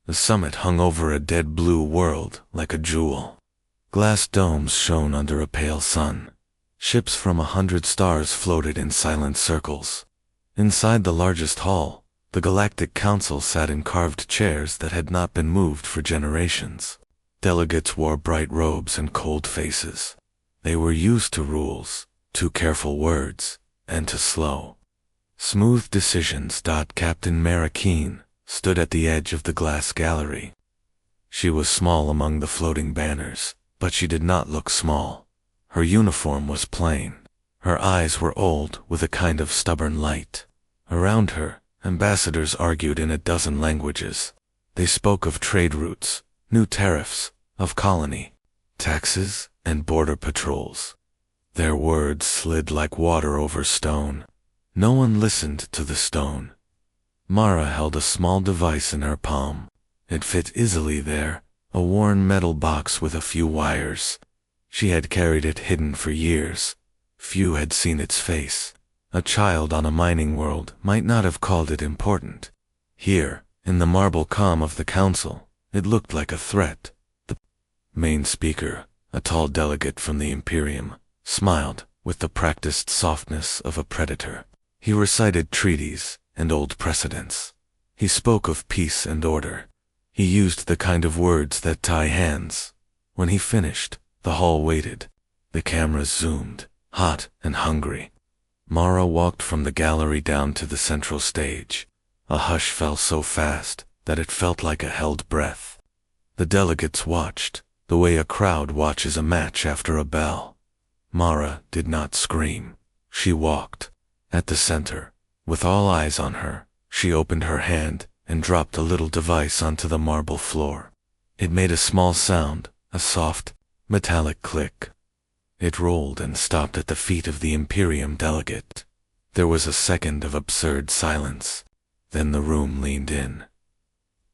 The summit hung over a dead blue world like a jewel. Glass domes shone under a pale sun. Ships from 100 stars floated in silent circles. Inside the largest hall, the Galactic Council sat in carved chairs that had not been moved for generations. Delegates wore bright robes and cold faces. They were used to rules, to careful words, and to slow, smooth decisions. Captain Mara Keen stood at the edge of the glass gallery. She was small among the floating banners, but she did not look small. Her uniform was plain. Her eyes were old with a kind of stubborn light. Around her, ambassadors argued in a dozen languages. They spoke of trade routes, new tariffs, of colony, taxes, and border patrols. Their words slid like water over stone. No one listened to the stone. Mara held a small device in her palm. It fit easily there, a worn metal box with a few wires. She had carried it hidden for years. Few had seen its face. A child on a mining world might not have called it important. Here, in the marble calm of the council, it looked like a threat. The main speaker, a tall delegate from the Imperium, smiled with the practiced softness of a predator. He recited treaties and old precedents. He spoke of peace and order. He used the kind of words that tie hands. When he finished, the hall waited. The cameras zoomed, hot and hungry. Mara walked from the gallery down to the central stage. A hush fell so fast that it felt like a held breath. The delegates watched, the way a crowd watches a match after a bell. Mara did not scream. She walked. At the center, with all eyes on her, she opened her hand and dropped a little device onto the marble floor. It made a small sound, a soft, metallic click. It rolled and stopped at the feet of the Imperium delegate. There was a second of absurd silence. Then the room leaned in.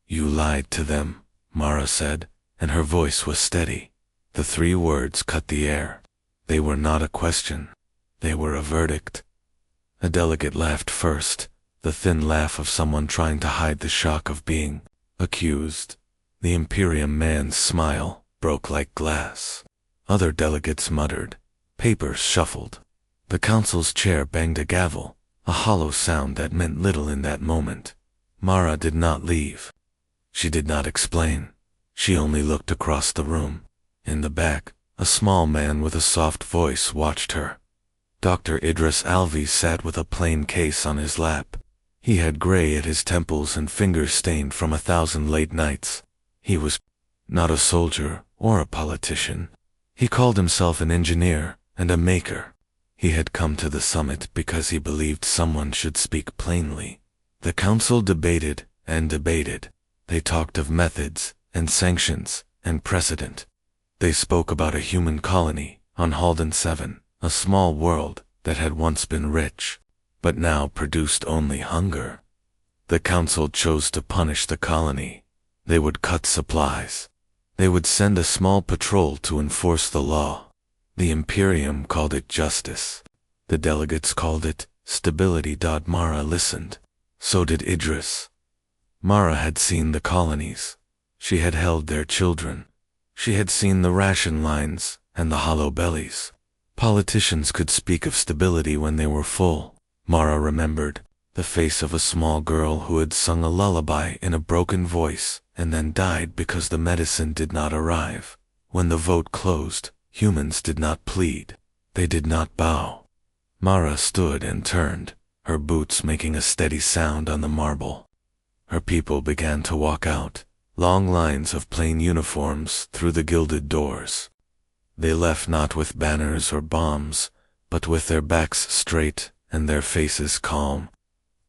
"You lied to them," Mara said, and her voice was steady. The 3 words cut the air. They were not a question. They were a verdict. A delegate laughed first, the thin laugh of someone trying to hide the shock of being accused. The Imperium man's smile broke like glass. Other delegates muttered. Papers shuffled. The council's chair banged a gavel, a hollow sound that meant little in that moment. Mara did not leave. She did not explain. She only looked across the room. In the back, a small man with a soft voice watched her. Dr. Idris Alvi sat with a plain case on his lap. He had gray at his temples and fingers stained from 1,000 late nights. He was not a soldier or a politician. He called himself an engineer and a maker. He had come to the summit because he believed someone should speak plainly. The council debated and debated. They talked of methods and sanctions and precedent. They spoke about a human colony on Halden 7, a small world that had once been rich, but now produced only hunger. The council chose to punish the colony. They would cut supplies. They would send a small patrol to enforce the law. The Imperium called it justice. The delegates called it stability. Mara listened. So did Idris. Mara had seen the colonies. She had held their children. She had seen the ration lines and the hollow bellies. Politicians could speak of stability when they were full. Mara remembered the face of a small girl who had sung a lullaby in a broken voice and then died because the medicine did not arrive. When the vote closed, humans did not plead. They did not bow. Mara stood and turned, her boots making a steady sound on the marble. Her people began to walk out, long lines of plain uniforms through the gilded doors. They left not with banners or bombs, but with their backs straight and their faces calm.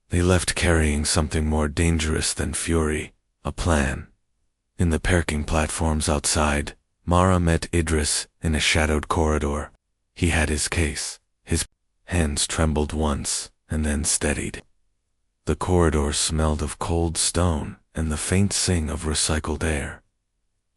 They left carrying something more dangerous than fury, a plan. In the parking platforms outside, Mara met Idris in a shadowed corridor. He had his case. His hands trembled once and then steadied. The corridor smelled of cold stone and the faint sing of recycled air.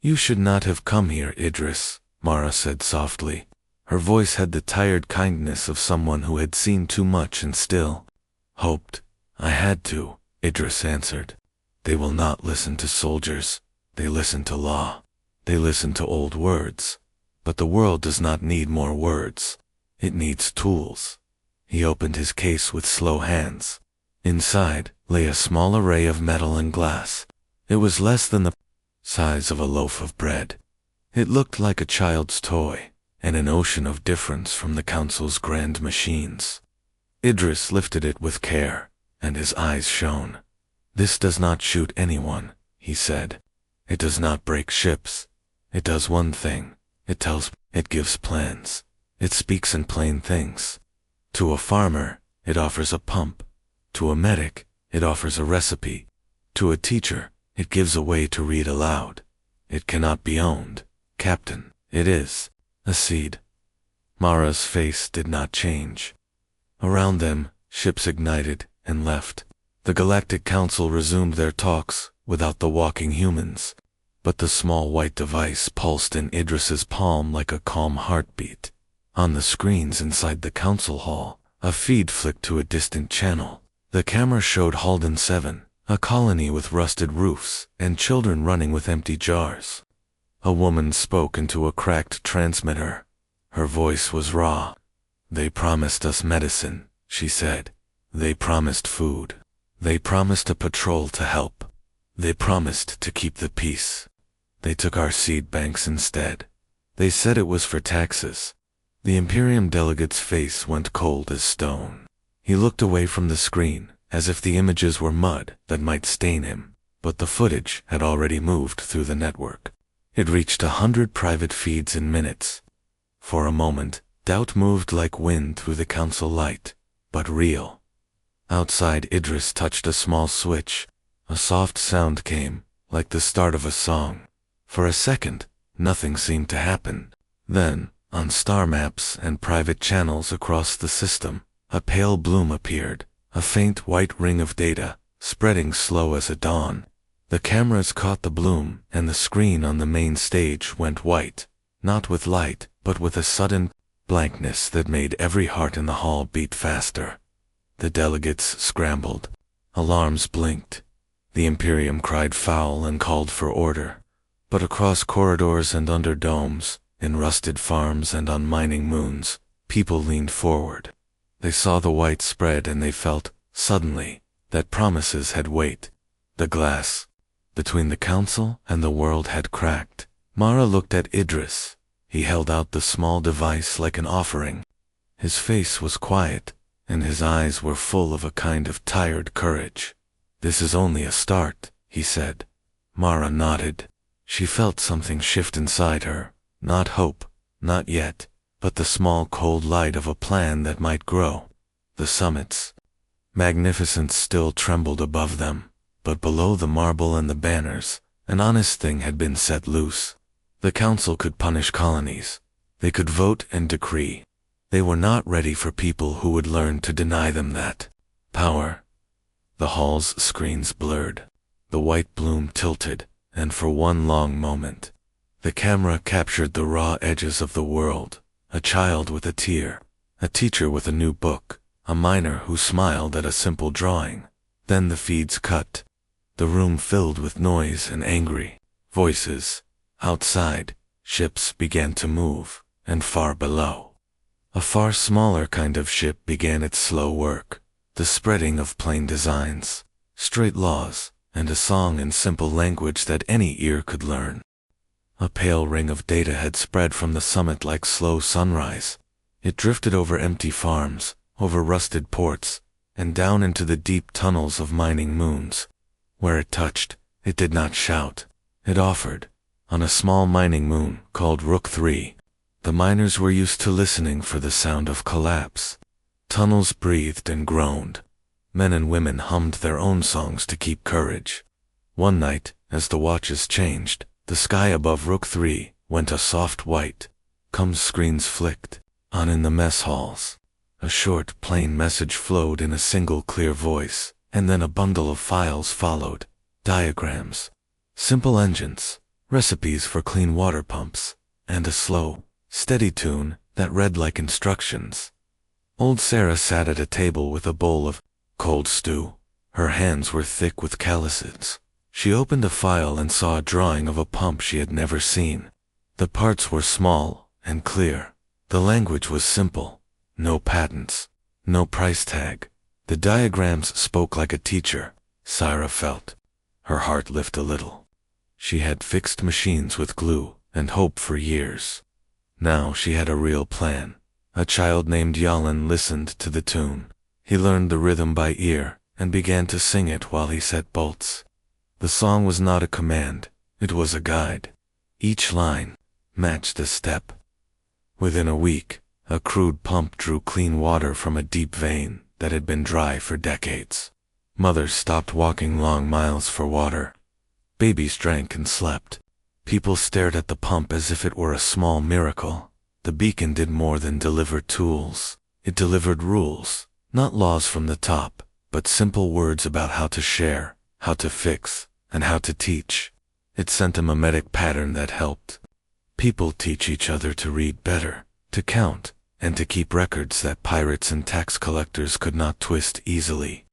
"You should not have come here, Idris," Mara said softly. Her voice had the tired kindness of someone who had seen too much and still hoped. "I had to," Idris answered. They will not listen to soldiers. They listen to law. They listen to old words. But the world does not need more words. It needs tools. He opened his case with slow hands. Inside lay a small array of metal and glass. It was less than the size of a loaf of bread. It looked like a child's toy, and an ocean of difference from the council's grand machines. Idris lifted it with care, and his eyes shone. "This does not shoot anyone," he said. "It does not break ships. It does one thing. It gives plans. It speaks in plain things. To a farmer, it offers a pump. To a medic, it offers a recipe. To a teacher, it gives a way to read aloud. It cannot be owned, Captain. It is a seed." Mara's face did not change. Around them, ships ignited and left. The Galactic Council resumed their talks without the walking humans, but the small white device pulsed in Idris's palm like a calm heartbeat. On the screens inside the council hall, a feed flicked to a distant channel. The camera showed Halden 7, a colony with rusted roofs and children running with empty jars. A woman spoke into a cracked transmitter. Her voice was raw. "They promised us medicine," she said. "They promised food. They promised a patrol to help. They promised to keep the peace. They took our seed banks instead. They said it was for taxes." The Imperium delegate's face went cold as stone. He looked away from the screen, as if the images were mud that might stain him, but the footage had already moved through the network. It reached 100 private feeds in minutes. For a moment, doubt moved like wind through the council light, but real. Outside, Idris touched a small switch. A soft sound came, like the start of a song. For a second, nothing seemed to happen. Then, on star maps and private channels across the system, a pale bloom appeared, a faint white ring of data, spreading slow as a dawn. The cameras caught the bloom, and the screen on the main stage went white, not with light, but with a sudden blankness that made every heart in the hall beat faster. The delegates scrambled. Alarms blinked. The Imperium cried foul and called for order. But across corridors and under domes, in rusted farms and on mining moons, people leaned forward. They saw the white spread and they felt, suddenly, that promises had weight. The glass between the council and the world had cracked. Mara looked at Idris. He held out the small device like an offering. His face was quiet, and his eyes were full of a kind of tired courage. "This is only a start," he said. Mara nodded. She felt something shift inside her. Not hope, not yet, but the small cold light of a plan that might grow. The summits, magnificent, still trembled above them, but below the marble and the banners, an honest thing had been set loose. The council could punish colonies. They could vote and decree. They were not ready for people who would learn to deny them that power. The hall's screens blurred. The white bloom tilted, and for one long moment, the camera captured the raw edges of the world. A child with a tear, a teacher with a new book, a miner who smiled at a simple drawing. Then the feeds cut. The room filled with noise and angry voices. Outside, ships began to move, and far below, a far smaller kind of ship began its slow work. The spreading of plain designs, straight laws, and a song in simple language that any ear could learn. A pale ring of data had spread from the summit like slow sunrise. It drifted over empty farms, over rusted ports, and down into the deep tunnels of mining moons. Where it touched, it did not shout. It offered. On a small mining moon called Rook 3, the miners were used to listening for the sound of collapse. Tunnels breathed and groaned. Men and women hummed their own songs to keep courage. One night, as the watches changed, the sky above Rook 3 went a soft white. Screens flicked. On in the mess halls, a short, plain message flowed in a single clear voice, and then a bundle of files followed. Diagrams, simple engines, recipes for clean water pumps, and a slow, steady tune that read like instructions. Old Sarah sat at a table with a bowl of cold stew. Her hands were thick with calluses. She opened a file and saw a drawing of a pump she had never seen. The parts were small and clear. The language was simple. No patents. No price tag. The diagrams spoke like a teacher. Syra felt her heart lift a little. She had fixed machines with glue and hope for years. Now she had a real plan. A child named Yalan listened to the tune. He learned the rhythm by ear and began to sing it while he set bolts. The song was not a command, it was a guide. Each line matched a step. Within a week, a crude pump drew clean water from a deep vein that had been dry for decades. Mothers stopped walking long miles for water. Babies drank and slept. People stared at the pump as if it were a small miracle. The beacon did more than deliver tools. It delivered rules, not laws from the top, but simple words about how to share, how to fix, and how to teach. It sent a mimetic pattern that helped. People teach each other to read better, to count, and to keep records that pirates and tax collectors could not twist easily.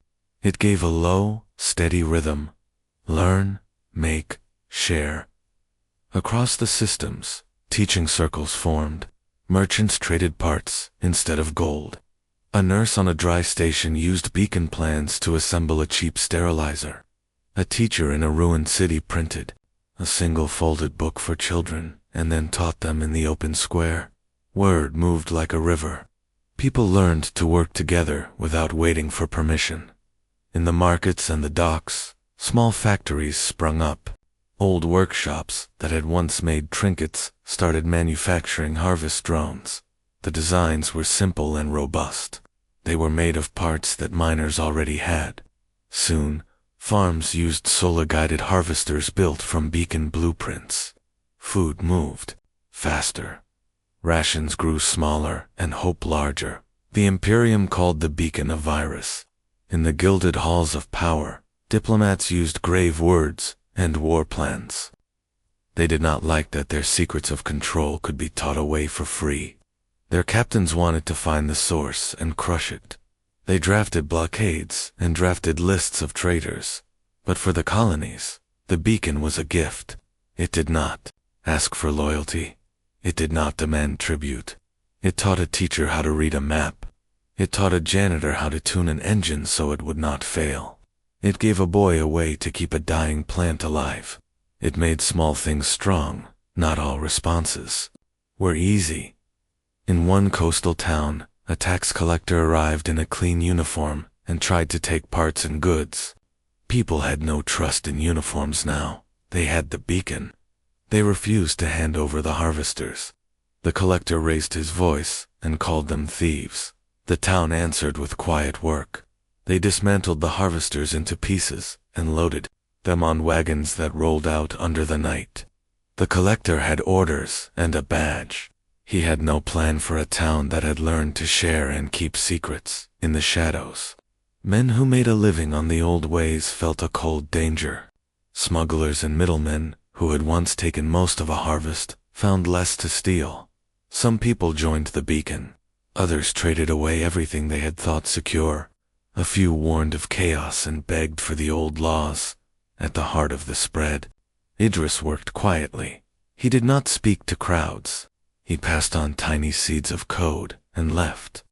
It gave a low, steady rhythm. Learn, make, share. Across the systems, teaching circles formed. Merchants traded parts instead of gold. A nurse on a dry station used beacon plans to assemble a cheap sterilizer. A teacher in a ruined city printed a single folded book for children and then taught them in the open square. Word moved like a river. People learned to work together without waiting for permission. In the markets and the docks, small factories sprung up. Old workshops that had once made trinkets started manufacturing harvest drones. The designs were simple and robust. They were made of parts that miners already had. Soon, farms used solar-guided harvesters built from beacon blueprints. Food moved faster. Rations grew smaller and hope larger. The Imperium called the beacon a virus. In the gilded halls of power, diplomats used grave words and war plans. They did not like that their secrets of control could be taught away for free. Their captains wanted to find the source and crush it. They drafted blockades and drafted lists of traitors. But for the colonies, the beacon was a gift. It did not ask for loyalty. It did not demand tribute. It taught a teacher how to read a map. It taught a janitor how to tune an engine so it would not fail. It gave a boy a way to keep a dying plant alive. It made small things strong. Not all responses were easy. In one coastal town, a tax collector arrived in a clean uniform and tried to take parts and goods. People had no trust in uniforms now. They had the beacon. They refused to hand over the harvesters. The collector raised his voice and called them thieves. The town answered with quiet work. They dismantled the harvesters into pieces and loaded them on wagons that rolled out under the night. The collector had orders and a badge. He had no plan for a town that had learned to share and keep secrets in the shadows. Men who made a living on the old ways felt a cold danger. Smugglers and middlemen, who had once taken most of a harvest, found less to steal. Some people joined the beacon. Others traded away everything they had thought secure. A few warned of chaos and begged for the old laws. At the heart of the spread, Idris worked quietly. He did not speak to crowds. He passed on tiny seeds of code and left.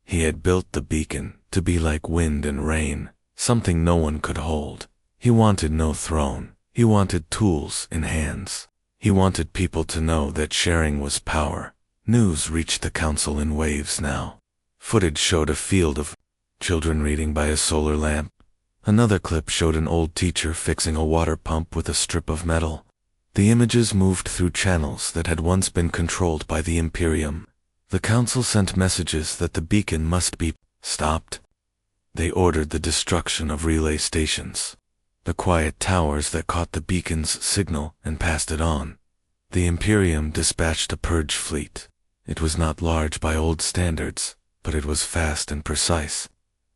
He had built the beacon to be like wind and rain, something no one could hold. He wanted no throne. He wanted tools in hands. He wanted people to know that sharing was power. News reached the council in waves now. Footage showed a field of children reading by a solar lamp. Another clip showed an old teacher fixing a water pump with a strip of metal. The images moved through channels that had once been controlled by the Imperium. The council sent messages that the beacon must be stopped. They ordered the destruction of relay stations, the quiet towers that caught the beacon's signal and passed it on. The Imperium dispatched a purge fleet. It was not large by old standards, but it was fast and precise.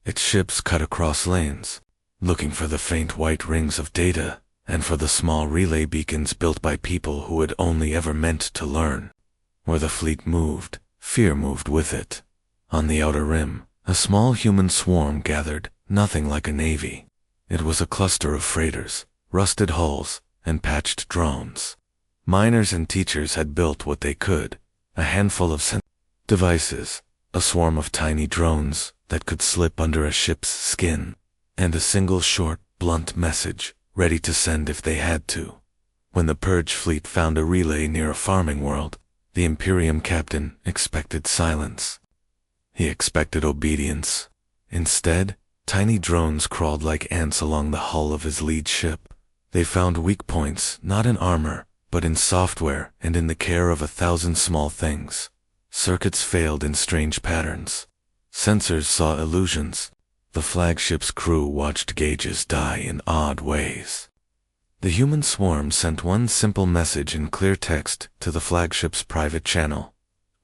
Its ships cut across lanes, looking for the faint white rings of data, and for the small relay beacons built by people who had only ever meant to learn. Where the fleet moved, fear moved with it. On the outer rim, a small human swarm gathered, nothing like a navy. It was a cluster of freighters, rusted hulls, and patched drones. Miners and teachers had built what they could, a handful of devices, a swarm of tiny drones that could slip under a ship's skin, and a single short, blunt message, ready to send if they had to. When the Purge fleet found a relay near a farming world, the Imperium captain expected silence. He expected obedience. Instead, tiny drones crawled like ants along the hull of his lead ship. They found weak points not in armor, but in software and in the care of 1,000 small things. Circuits failed in strange patterns. Sensors saw illusions. The flagship's crew watched gauges die in odd ways. The human swarm sent one simple message in clear text to the flagship's private channel.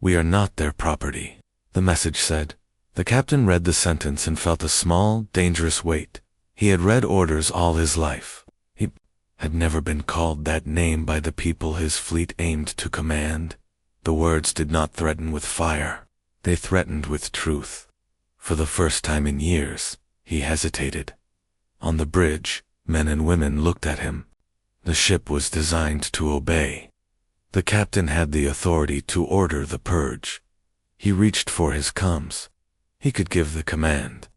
"We are not their property," the message said. The captain read the sentence and felt a small, dangerous weight. He had read orders all his life. He had never been called that name by the people his fleet aimed to command. The words did not threaten with fire. They threatened with truth. For the first time in years, he hesitated. On the bridge, men and women looked at him. The ship was designed to obey. The captain had the authority to order the purge. He reached for his comms. He could give the command.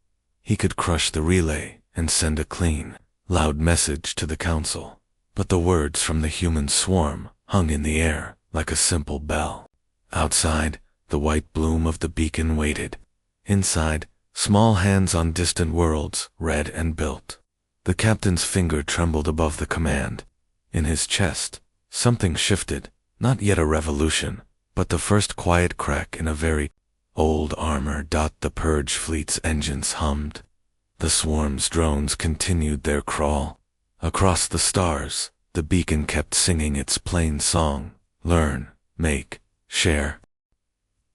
He could crush the relay and send a clean, loud message to the council. But the words from the human swarm hung in the air like a simple bell. Outside, the white bloom of the beacon waited. Inside, small hands on distant worlds read and built. The captain's finger trembled above the command. In his chest, something shifted, not yet a revolution, but the first quiet crack in a very old armor. The Purge fleet's engines hummed. The swarm's drones continued their crawl. Across the stars, the beacon kept singing its plain song: learn, make, share.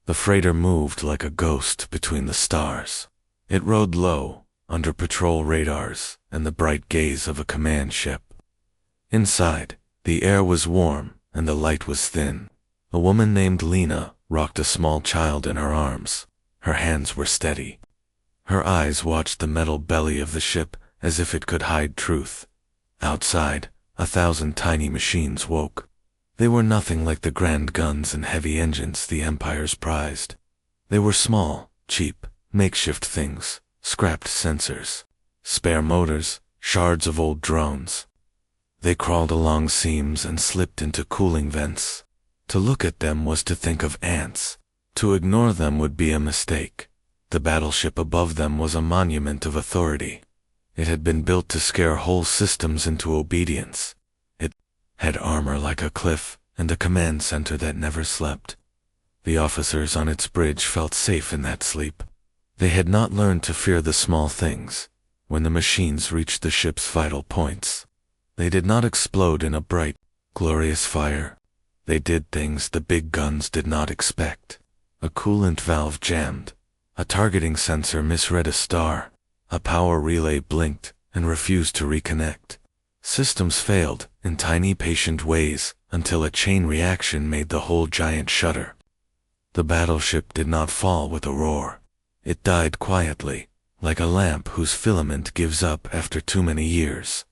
The freighter moved like a ghost between the stars. It rode low, under patrol radars and the bright gaze of a command ship. Inside, the air was warm and the light was thin. A woman named Lena rocked a small child in her arms. Her hands were steady. Her eyes watched the metal belly of the ship as if it could hide truth. Outside, 1,000 tiny machines woke. They were nothing like the grand guns and heavy engines the empires prized. They were small, cheap, makeshift things, scrapped sensors, spare motors, shards of old drones. They crawled along seams and slipped into cooling vents. To look at them was to think of ants. To ignore them would be a mistake. The battleship above them was a monument of authority. It had been built to scare whole systems into obedience. It had armor like a cliff and a command center that never slept. The officers on its bridge felt safe in that sleep. They had not learned to fear the small things. When the machines reached the ship's vital points, they did not explode in a bright, glorious fire. They did things the big guns did not expect. A coolant valve jammed. A targeting sensor misread a star. A power relay blinked and refused to reconnect. Systems failed in tiny patient ways until a chain reaction made the whole giant shudder. The battleship did not fall with a roar. It died quietly, like a lamp whose filament gives up after too many years.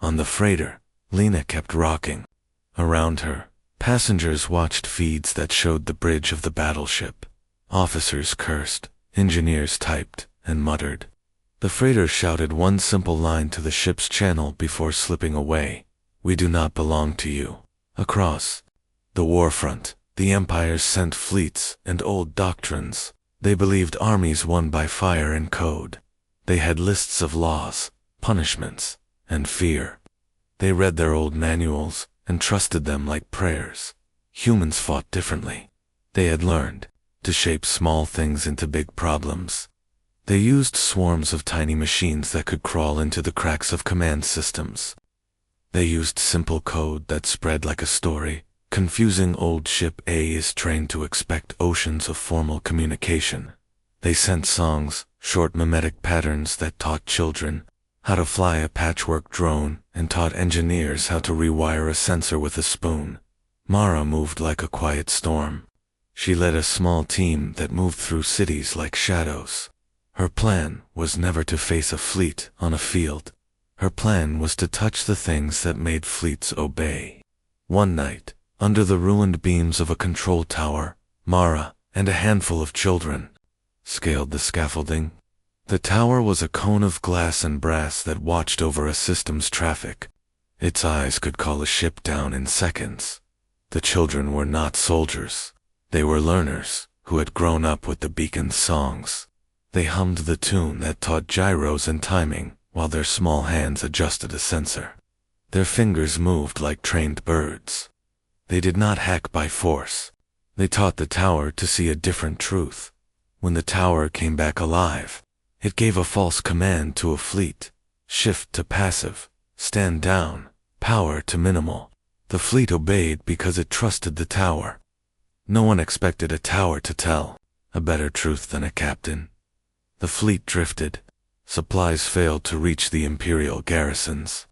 On the freighter, Lena kept rocking. Around her, passengers watched feeds that showed the bridge of the battleship. Officers cursed, engineers typed and muttered. The freighter shouted one simple line to the ship's channel before slipping away: "We do not belong to you." Across the warfront, the empires sent fleets and old doctrines. They believed armies won by fire and code. They had lists of laws, punishments, and fear. They read their old manuals and trusted them like prayers. Humans fought differently. They had learned to shape small things into big problems. They used swarms of tiny machines that could crawl into the cracks of command systems. They used simple code that spread like a story. Confusing old ship A is trained to expect oceans of formal communication. They sent songs, short mimetic patterns that taught children how to fly a patchwork drone and taught engineers how to rewire a sensor with a spoon. Mara moved like a quiet storm. She led a small team that moved through cities like shadows. Her plan was never to face a fleet on a field. Her plan was to touch the things that made fleets obey. One night, under the ruined beams of a control tower, Mara and a handful of children scaled the scaffolding. The tower was a cone of glass and brass that watched over a system's traffic. Its eyes could call a ship down in seconds. The children were not soldiers. They were learners who had grown up with the beacon's songs. They hummed the tune that taught gyros and timing while their small hands adjusted a sensor. Their fingers moved like trained birds. They did not hack by force. They taught the tower to see a different truth. When the tower came back alive, it gave a false command to a fleet: shift to passive, stand down, power to minimal. The fleet obeyed because it trusted the tower. No one expected a tower to tell a better truth than a captain. The fleet drifted. Supplies failed to reach the Imperial garrisons.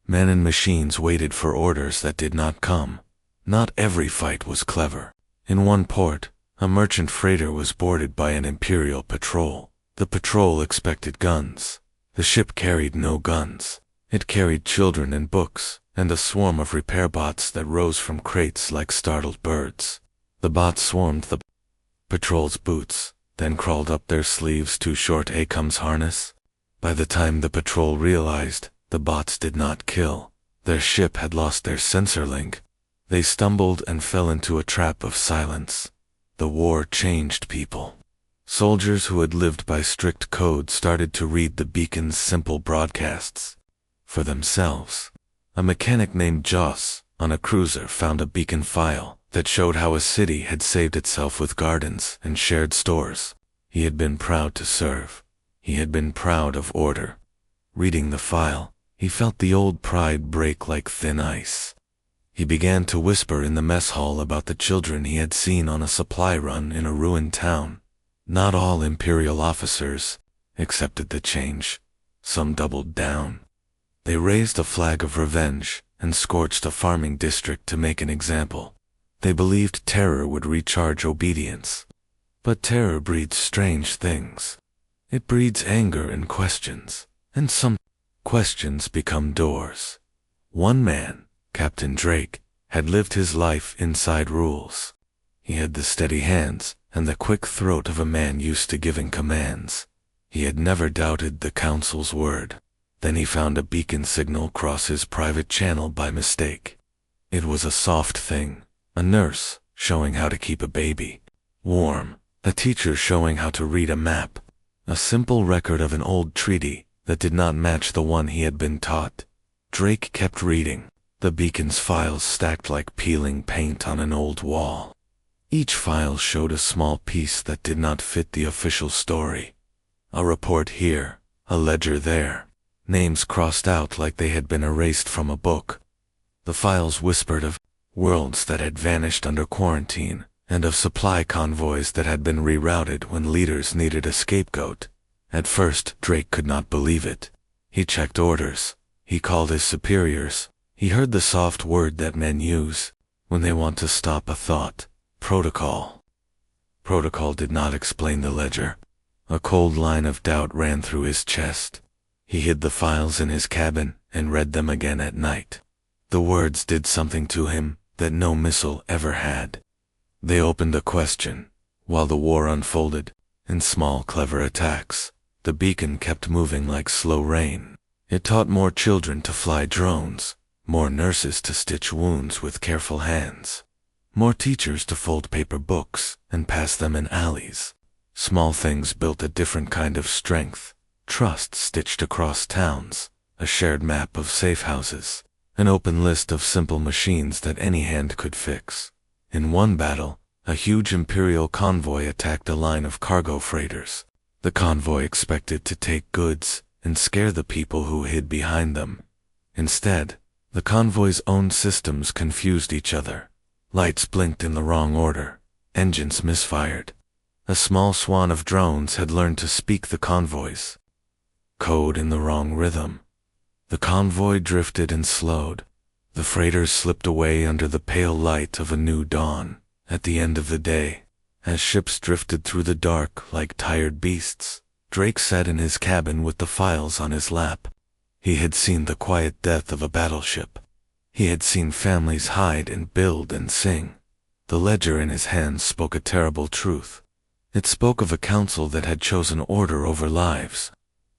Men and machines waited for orders that did not come. Not every fight was clever. In one port, a merchant freighter was boarded by an Imperial patrol. The patrol expected guns. The ship carried no guns. It carried children and books, and a swarm of repair bots that rose from crates like startled birds. The bots swarmed the patrol's boots, then crawled up their sleeves too short Acom's harness. By the time the patrol realized, the bots did not kill. Their ship had lost their sensor link. They stumbled and fell into a trap of silence. The war changed people. Soldiers who had lived by strict code started to read the beacon's simple broadcasts for themselves. A mechanic named Joss, on a cruiser, found a beacon file that showed how a city had saved itself with gardens and shared stores. He had been proud to serve. He had been proud of order. Reading the file, he felt the old pride break like thin ice. He began to whisper in the mess hall about the children he had seen on a supply run in a ruined town. Not all Imperial officers accepted the change. Some doubled down. They raised a flag of revenge and scorched a farming district to make an example. They believed terror would recharge obedience. But terror breeds strange things. It breeds anger and questions, and some questions become doors. One man, Captain Drake, had lived his life inside rules. He had the steady hands and the quick throat of a man used to giving commands. He had never doubted the Council's word. Then he found a beacon signal cross his private channel by mistake. It was a soft thing, a nurse showing how to keep a baby warm, a teacher showing how to read a map, a simple record of an old treaty that did not match the one he had been taught. Drake kept reading, the beacon's files stacked like peeling paint on an old wall. Each file showed a small piece that did not fit the official story. A report here, a ledger there, names crossed out like they had been erased from a book. The files whispered of worlds that had vanished under quarantine, and of supply convoys that had been rerouted when leaders needed a scapegoat. At first, Drake could not believe it. He checked orders. He called his superiors. He heard the soft word that men use when they want to stop a thought: protocol. Protocol did not explain the ledger. A cold line of doubt ran through his chest. He hid the files in his cabin and read them again at night. The words did something to him that no missile ever had. They opened a question. While the war unfolded, in small clever attacks, the beacon kept moving like slow rain. It taught more children to fly drones, more nurses to stitch wounds with careful hands, more teachers to fold paper books and pass them in alleys. Small things built a different kind of strength: trust stitched across towns, a shared map of safe houses, an open list of simple machines that any hand could fix. In one battle, a huge Imperial convoy attacked a line of cargo freighters. The convoy expected to take goods and scare the people who hid behind them. Instead, the convoy's own systems confused each other. Lights blinked in the wrong order. Engines misfired. A small swan of drones had learned to speak the convoy's code in the wrong rhythm. The convoy drifted and slowed. The freighters slipped away under the pale light of a new dawn. At the end of the day, as ships drifted through the dark like tired beasts, Drake sat in his cabin with the files on his lap. He had seen the quiet death of a battleship. He had seen families hide and build and sing. The ledger in his hands spoke a terrible truth. It spoke of a council that had chosen order over lives.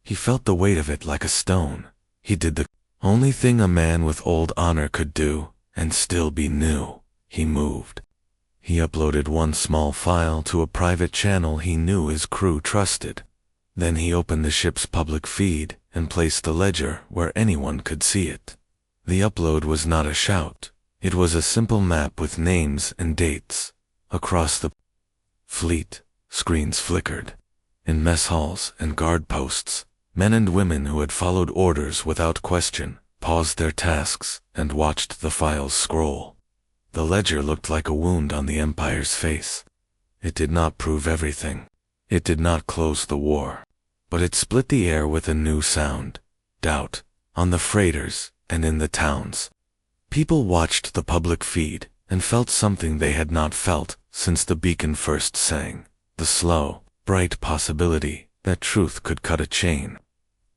He felt the weight of it like a stone. He did the only thing a man with old honor could do, and still be new. He moved. He uploaded one small file to a private channel he knew his crew trusted. Then he opened the ship's public feed and placed the ledger where anyone could see it. The upload was not a shout. It was a simple map with names and dates. Across the fleet, screens flickered. In mess halls and guard posts, men and women who had followed orders without question paused their tasks and watched the files scroll. The ledger looked like a wound on the Empire's face. It did not prove everything. It did not close the war. But it split the air with a new sound. Doubt. On the freighters and in the towns. People watched the public feed and felt something they had not felt since the beacon first sang. The slow, bright possibility that truth could cut a chain.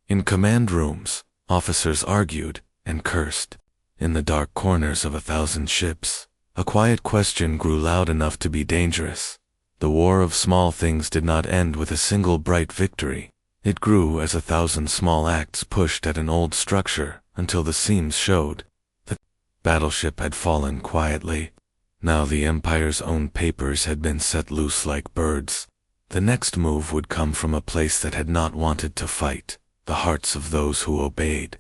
In command rooms, officers argued and cursed. In the dark corners of 1,000 ships, a quiet question grew loud enough to be dangerous. The war of small things did not end with a single bright victory. It grew as 1,000 small acts pushed at an old structure until the seams showed. The battleship had fallen quietly. Now the Empire's own papers had been set loose like birds. The next move would come from a place that had not wanted to fight, the hearts of those who obeyed.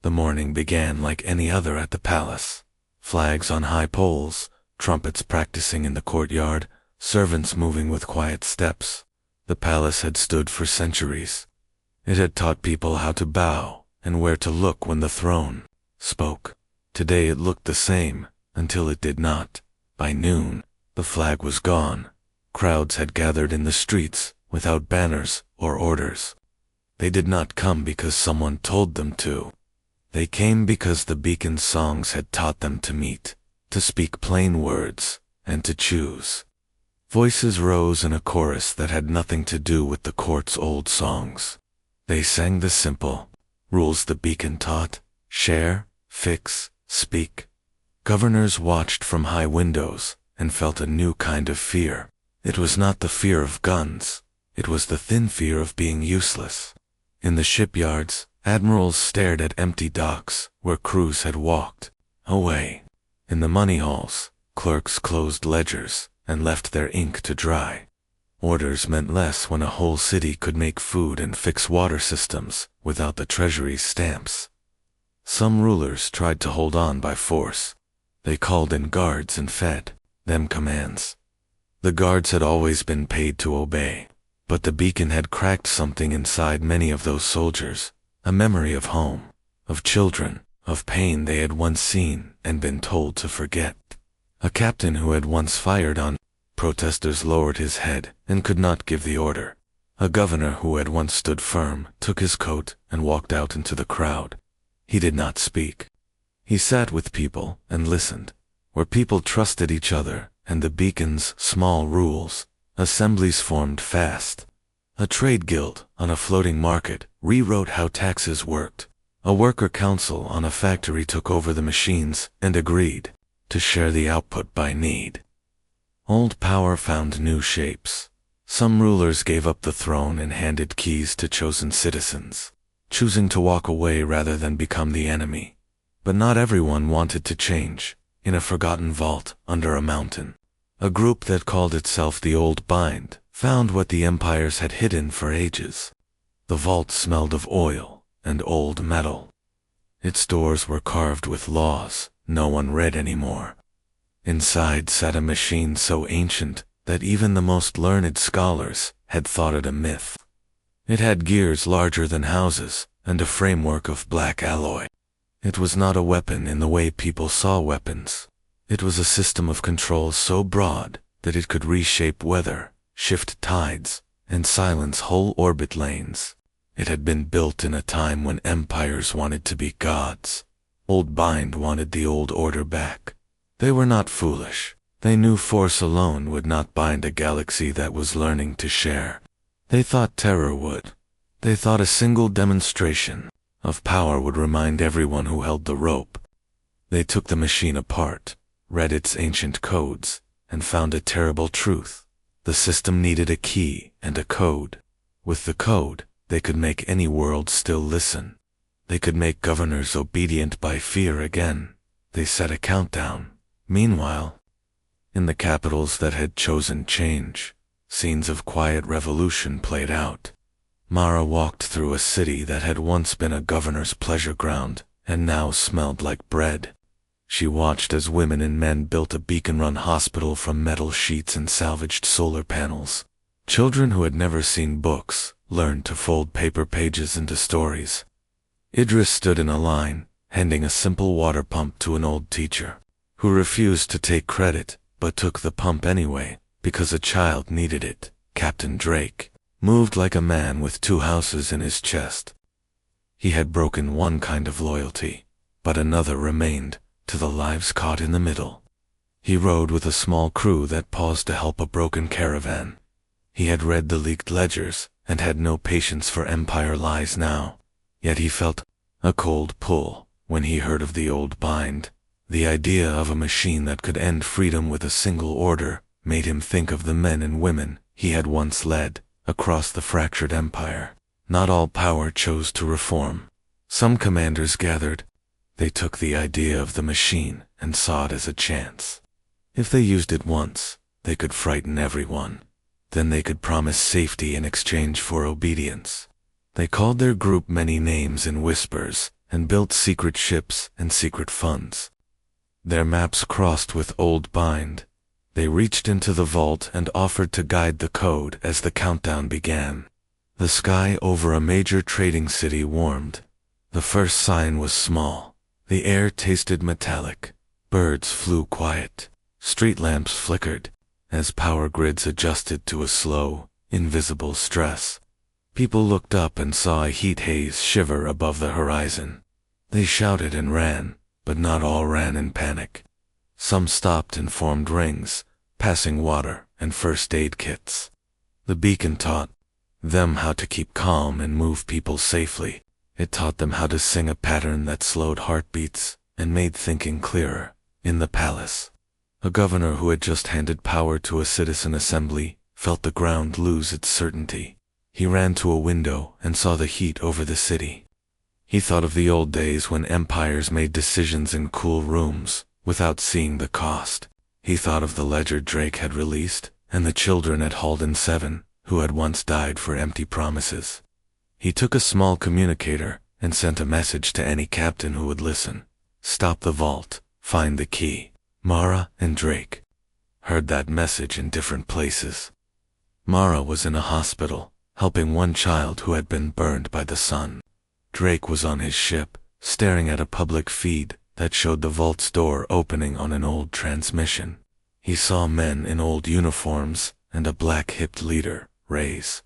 The morning began like any other at the palace. Flags on high poles, trumpets practicing in the courtyard, servants moving with quiet steps. The palace had stood for centuries. It had taught people how to bow and where to look when the throne spoke. Today it looked the same, until it did not. By noon, the flag was gone. Crowds had gathered in the streets without banners or orders. They did not come because someone told them to. They came because the beacon's songs had taught them to meet, to speak plain words, and to choose. Voices rose in a chorus that had nothing to do with the court's old songs. They sang the simple rules the beacon taught: share, fix, speak. Governors watched from high windows and felt a new kind of fear. It was not the fear of guns. It was the thin fear of being useless. In the shipyards, admirals stared at empty docks where crews had walked away. In the money halls, clerks closed ledgers and left their ink to dry. Orders meant less when a whole city could make food and fix water systems without the treasury's stamps. Some rulers tried to hold on by force. They called in guards and fed them commands. The guards had always been paid to obey, but the beacon had cracked something inside many of those soldiers, a memory of home, of children, of pain they had once seen and been told to forget. A captain who had once fired on protesters lowered his head and could not give the order. A governor who had once stood firm took his coat and walked out into the crowd. He did not speak. He sat with people and listened, where people trusted each other and the beacon's small rules. Assemblies formed fast. A trade guild on a floating market rewrote how taxes worked. A worker council on a factory took over the machines and agreed to share the output by need. Old power found new shapes. Some rulers gave up the throne and handed keys to chosen citizens, choosing to walk away rather than become the enemy. But not everyone wanted to change. In a forgotten vault under a mountain, a group that called itself the Old Bind found what the empires had hidden for ages. The vault smelled of oil and old metal. Its doors were carved with laws no one read anymore. Inside sat a machine so ancient that even the most learned scholars had thought it a myth. It had gears larger than houses and a framework of black alloy. It was not a weapon in the way people saw weapons. It was a system of control so broad that it could reshape weather, shift tides, and silence whole orbit lanes. It had been built in a time when empires wanted to be gods. Old Bind wanted the old order back. They were not foolish. They knew force alone would not bind a galaxy that was learning to share. They thought terror would. They thought a single demonstration, of power would remind everyone who held the rope. They took the machine apart, read its ancient codes, and found a terrible truth. The system needed a key and a code. With the code, they could make any world still listen. They could make governors obedient by fear again. They set a countdown. Meanwhile, in the capitals that had chosen change, scenes of quiet revolution played out. Mara walked through a city that had once been a governor's pleasure ground and now smelled like bread. She watched as women and men built a beacon-run hospital from metal sheets and salvaged solar panels. Children who had never seen books learned to fold paper pages into stories. Idris stood in a line, handing a simple water pump to an old teacher, who refused to take credit, but took the pump anyway, because a child needed it. Captain Drake moved like a man with 2 houses in his chest. He had broken one kind of loyalty, but another remained, to the lives caught in the middle. He rode with a small crew that paused to help a broken caravan. He had read the leaked ledgers, and had no patience for Empire lies now. Yet he felt a cold pull when he heard of the old bind. The idea of a machine that could end freedom with a single order made him think of the men and women he had once led across the fractured empire. Not all power chose to reform. Some commanders gathered. They took the idea of the machine and saw it as a chance. If they used it once, they could frighten everyone. Then they could promise safety in exchange for obedience. They called their group many names in whispers and built secret ships and secret funds. Their maps crossed with old bind. They reached into the vault and offered to guide the code as the countdown began. The sky over a major trading city warmed. The first sign was small. The air tasted metallic. Birds flew quiet. Street lamps flickered as power grids adjusted to a slow, invisible stress. People looked up and saw a heat haze shiver above the horizon. They shouted and ran, but not all ran in panic. Some stopped and formed rings, passing water and first aid kits. The beacon taught them how to keep calm and move people safely. It taught them how to sing a pattern that slowed heartbeats and made thinking clearer. In the palace, a governor who had just handed power to a citizen assembly felt the ground lose its certainty. He ran to a window and saw the heat over the city. He thought of the old days when empires made decisions in cool rooms without seeing the cost. He thought of the ledger Drake had released and the children at Halden 7 who had once died for empty promises. He took a small communicator and sent a message to any captain who would listen. Stop the vault. Find the key. Mara and Drake heard that message in different places. Mara was in a hospital, helping one child who had been burned by the sun. Drake was on his ship, staring at a public feed that showed the vault's door opening on an old transmission. He saw men in old uniforms and a black-hipped leader raise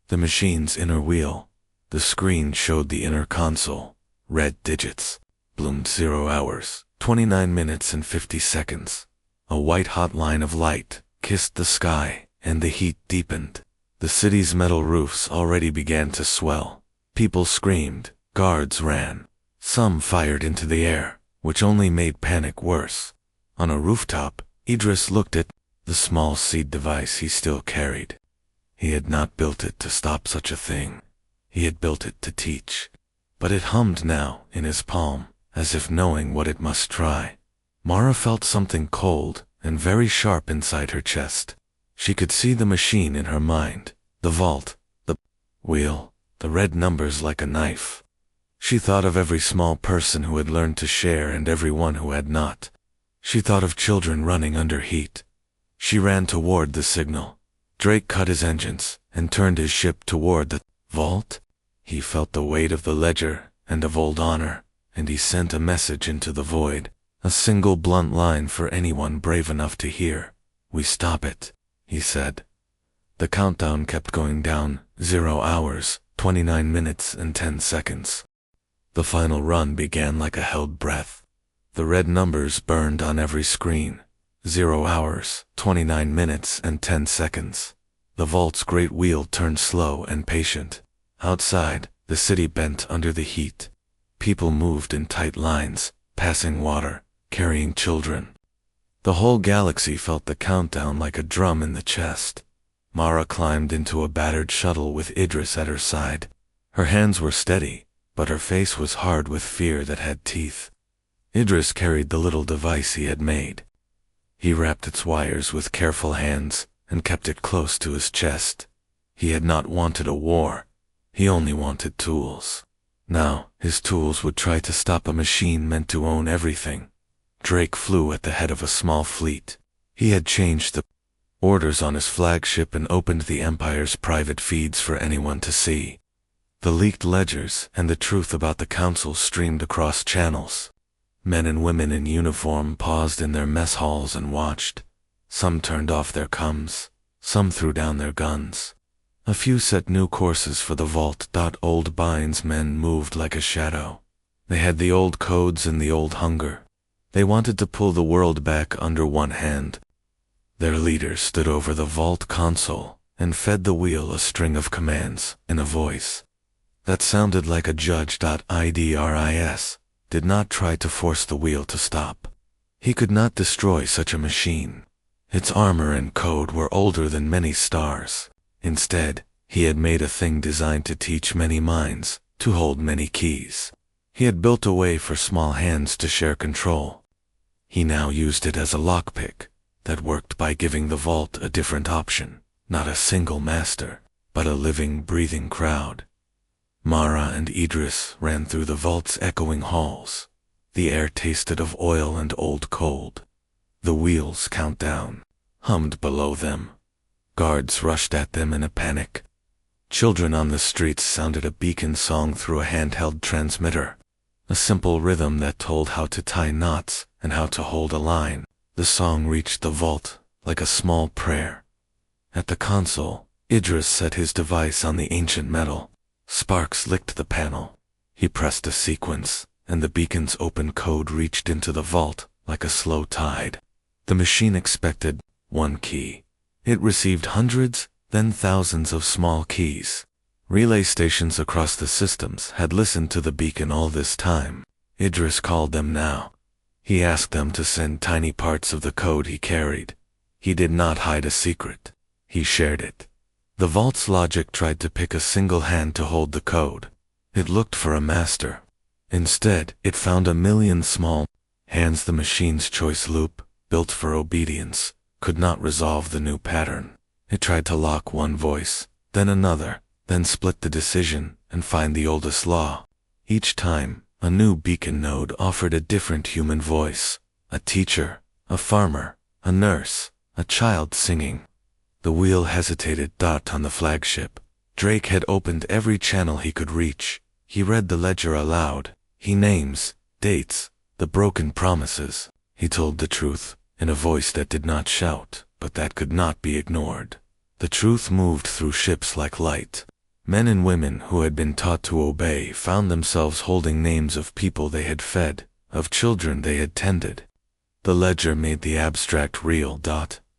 the machine's inner wheel. The screen showed the inner console. Red digits bloomed 0 hours, 29 minutes and 50 seconds. A white-hot line of light kissed the sky, and the heat deepened. The city's metal roofs already began to swell. People screamed, guards ran. Some fired into the air, which only made panic worse. On a rooftop, Idris looked at the small seed device he still carried. He had not built it to stop such a thing. He had built it to teach. But it hummed now in his palm, as if knowing what it must try. Mara felt something cold and very sharp inside her chest. She could see the machine in her mind, the vault, the wheel, the red numbers like a knife. She thought of every small person who had learned to share and every one who had not. She thought of children running under heat. She ran toward the signal. Drake cut his engines and turned his ship toward the vault. He felt the weight of the ledger and of old honor, and he sent a message into the void, a single blunt line for anyone brave enough to hear. We stop it, he said. The countdown kept going down, 0 hours, 29 minutes and 10 seconds. The final run began like a held breath. The red numbers burned on every screen. 0 hours, 29 minutes and 10 seconds. The vault's great wheel turned slow and patient. Outside, the city bent under the heat. People moved in tight lines, passing water, carrying children. The whole galaxy felt the countdown like a drum in the chest. Mara climbed into a battered shuttle with Idris at her side. Her hands were steady, but her face was hard with fear that had teeth. Idris carried the little device he had made. He wrapped its wires with careful hands and kept it close to his chest. He had not wanted a war. He only wanted tools. Now, his tools would try to stop a machine meant to own everything. Drake flew at the head of a small fleet. He had changed the orders on his flagship and opened the Empire's private feeds for anyone to see. The leaked ledgers and the truth about the Council streamed across channels. Men and women in uniform paused in their mess halls and watched. Some turned off their comms. Some threw down their guns. A few set new courses for the vault. Old Bind's men moved like a shadow. They had the old codes and the old hunger. They wanted to pull the world back under one hand. Their leaders stood over the vault console and fed the wheel a string of commands in a voice that sounded like a judge. Idris did not try to force the wheel to stop. He could not destroy such a machine. Its armor and code were older than many stars. Instead, he had made a thing designed to teach many minds, to hold many keys. He had built a way for small hands to share control. He now used it as a lockpick that worked by giving the vault a different option, not a single master, but a living, breathing crowd. Mara and Idris ran through the vault's echoing halls. The air tasted of oil and old cold. The wheels countdown hummed below them. Guards rushed at them in a panic. Children on the streets sounded a beacon song through a handheld transmitter, a simple rhythm that told how to tie knots and how to hold a line. The song reached the vault like a small prayer. At the console, Idris set his device on the ancient metal. Sparks licked the panel. He pressed a sequence, and the beacon's open code reached into the vault like a slow tide. The machine expected one key. It received hundreds, then thousands of small keys. Relay stations across the systems had listened to the beacon all this time. Idris called them now. He asked them to send tiny parts of the code he carried. He did not hide a secret. He shared it. The vault's logic tried to pick a single hand to hold the code. It looked for a master. Instead, it found a million small hands. The machine's choice loop, built for obedience, could not resolve the new pattern. It tried to lock one voice, then another, then split the decision and find the oldest law. Each time, a new beacon node offered a different human voice, a teacher, a farmer, a nurse, a child singing. The wheel hesitated. On the flagship, Drake had opened every channel he could reach. He read the ledger aloud. He names, dates, the broken promises. He told the truth, in a voice that did not shout, but that could not be ignored. The truth moved through ships like light. Men and women who had been taught to obey found themselves holding names of people they had fed, of children they had tended. The ledger made the abstract real.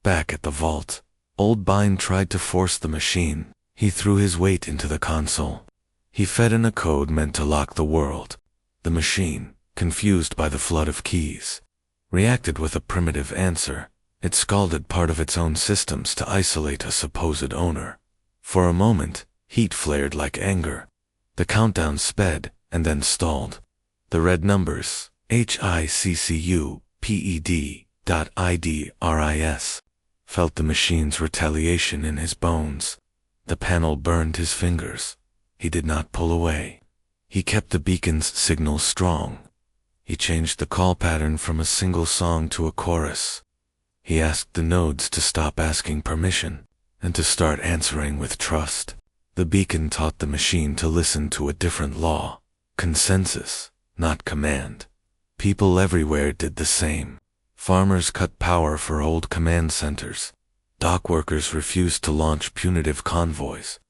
Back at the vault, Old Bind tried to force the machine. He threw his weight into the console. He fed in a code meant to lock the world. The machine, confused by the flood of keys, reacted with a primitive answer. It scalded part of its own systems to isolate a supposed owner. For a moment, heat flared like anger. The countdown sped and then stalled. The red numbers, HICCUPED.IDRIS, felt the machine's retaliation in his bones. The panel burned his fingers. He did not pull away. He kept the beacon's signal strong. He changed the call pattern from a single song to a chorus. He asked the nodes to stop asking permission and to start answering with trust. The beacon taught the machine to listen to a different law, consensus, not command. People everywhere did the same. Farmers cut power for old command centers. Dock workers refused to launch punitive convoys.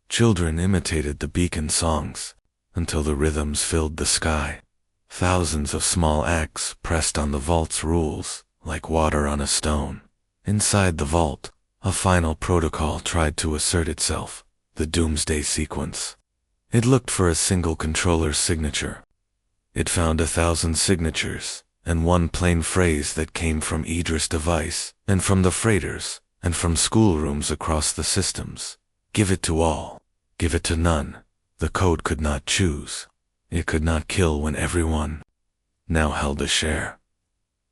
Children imitated the beacon songs until the rhythms filled the sky. Thousands of small acts pressed on the vault's rules like water on a stone. Inside the vault, a final protocol tried to assert itself, the doomsday sequence. It looked for a single controller's signature. It found 1,000 signatures, and one plain phrase that came from Idris' device, and from the freighters, and from schoolrooms across the systems. Give it to all. Give it to none. The code could not choose. It could not kill when everyone now held a share.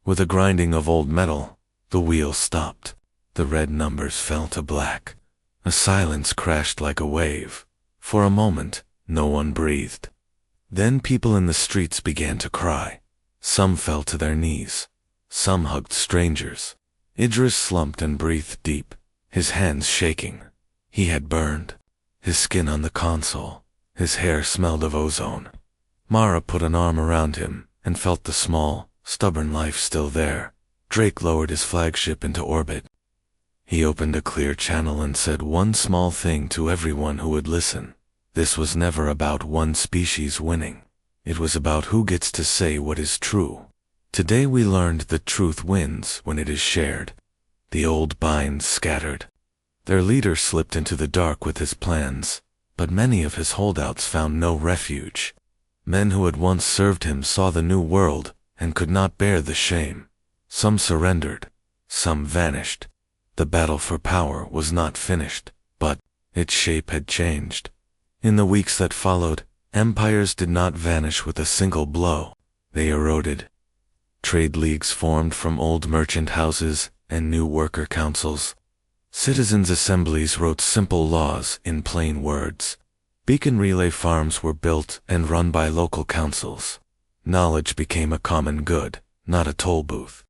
With a grinding of old metal, the wheel stopped. The red numbers fell to black. A silence crashed like a wave. For a moment, no one breathed. Then people in the streets began to cry. Some fell to their knees. Some hugged strangers. Idris slumped and breathed deep, his hands shaking. He had burned. His skin on the console. His hair smelled of ozone. Mara put an arm around him and felt the small, stubborn life still there. Drake lowered his flagship into orbit. He opened a clear channel and said one small thing to everyone who would listen. This was never about one species winning. It was about who gets to say what is true. Today we learned that truth wins when it is shared. The old binds scattered. Their leader slipped into the dark with his plans, but many of his holdouts found no refuge. Men who had once served him saw the new world and could not bear the shame. Some surrendered. Some vanished. The battle for power was not finished, but its shape had changed. In the weeks that followed, empires did not vanish with a single blow. They eroded. Trade leagues formed from old merchant houses and new worker councils. Citizens' assemblies wrote simple laws in plain words. Beacon relay farms were built and run by local councils. Knowledge became a common good, not a toll booth.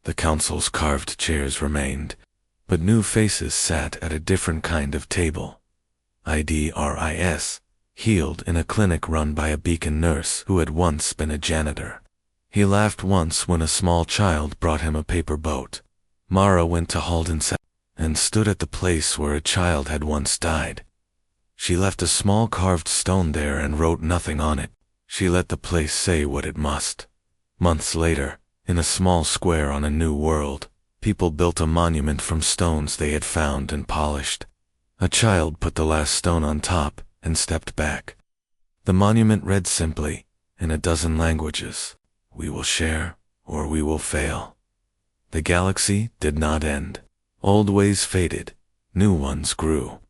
The council's carved chairs remained, but new faces sat at a different kind of table. Idris healed in a clinic run by a beacon nurse who had once been a janitor. He laughed once when a small child brought him a paper boat. Mara went to Halden and stood at the place where a child had once died. She left a small carved stone there and wrote nothing on it. She let the place say what it must. Months later, in a small square on a new world, people built a monument from stones they had found and polished. A child put the last stone on top and stepped back. The monument read simply, in a dozen languages, "We will share, or we will fail." The galaxy did not end. Old ways faded, new ones grew.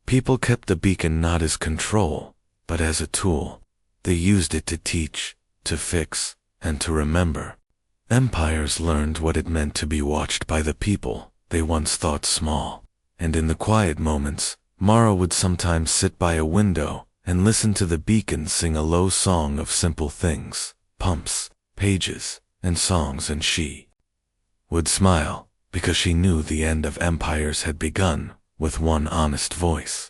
People kept the beacon not as control, but as a tool. They used it to teach, to fix, and to remember. Empires learned what it meant to be watched by the people they once thought small. And in the quiet moments, Mara would sometimes sit by a window and listen to the beacon sing a low song of simple things, pumps, pages, and songs, and she would smile, because she knew the end of empires had begun with one honest voice.